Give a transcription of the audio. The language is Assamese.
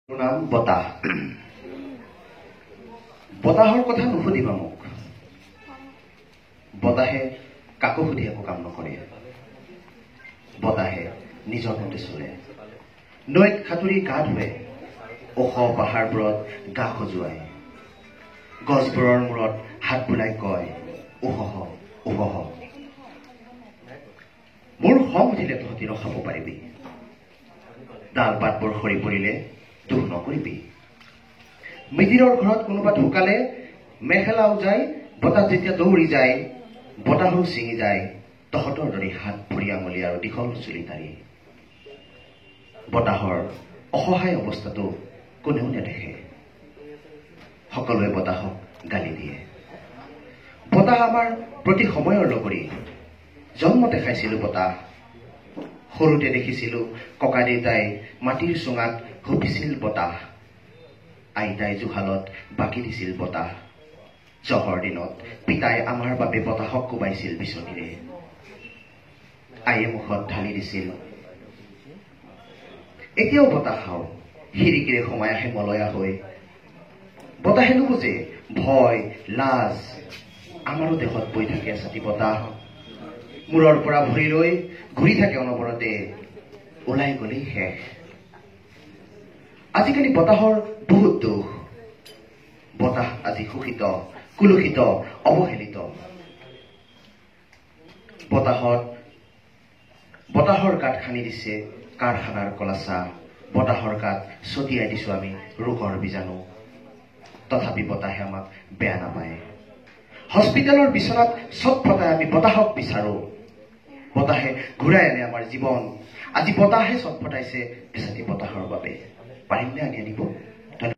নাম বতাহ। বতাহৰ কথা নুসুধিবা মোক। বতাহে কাকো সুধি একো কাম নকৰে। বতাহে নিজৰ মতে চলে। নৈত সাঁতুৰি গা ধুৱে, ওখ পাহাৰবোৰত গা খজুৱাই, গছবোৰৰ মূৰত হাত বুলাই কয়, উহহ উহহ। মোৰ খং উঠিলে তহঁতি ৰখাব পাৰিবি। ডাল পাতবোৰ সৰি পৰিলে দুখ নকৰিবি। মিতিৰৰ ঘৰত কোনোবা ঢুকালে মেখেলা উজাই বতাহ যেতিয়া দৌৰি যায়, বতাহো ছিঙি যায় তহঁতৰ দৰে হাত ভৰি আঙুলি আৰু দীঘল চুলি তাৰি। বতাহৰ অসহায় অৱস্থাটো কোনেও নেদেখে। সকলোৱে বতাহক গালি দিয়ে। বতাহ আমাৰ প্ৰতি সময়ৰ লগৰী। জন্মতে খাইছিলো বতাহ। সৰুতে দেখিছিলো ককা দেউতাই মাটিৰ চুঙাত হুপিছিল বতাহ। আইতাই জুহালত বাকি দিছিল বতাহ। জহৰ দিনত পিতাই আমাৰ বাবে বতাহক কোবাইছিল বিচনীৰে। আয়ে মুখত ঢালি দিছিল। এতিয়াও বতাহ খাওঁ, খিৰিকীৰে সোমাই আহে মলয়া হৈ। বতাহে নুবুজে ভয় লাজ। আমাৰো দেহত বৈ থাকে এচাতি বতাহ। মূৰৰ পৰা ভৰিলৈ ঘূৰি থাকে অনবৰতে, ওলাই গলেই শেষ। আজিকালি বতাহৰ বহুত দুখ। বতাহ আজি শোষিত, কুলুষিত, অৱহেলিত। বতাহৰ গাত খানি দিছে কাৰখানাৰ কলাচা। বতাহৰ গাত ছটিয়াই দিছো আমি ৰোগৰ বীজাণু। তথাপি বতাহে আমাক বেয়া নাপায়। হস্পিটেলৰ বিচনাত চট ফটাই আমি বতাহক বিচাৰো। বতাহে ঘূৰাই আনে আমাৰ জীৱন। আজি বতাহে চট ফটাইছে এচাতি বতাহৰ বাবে। পাৰিমনে আনি আনিব?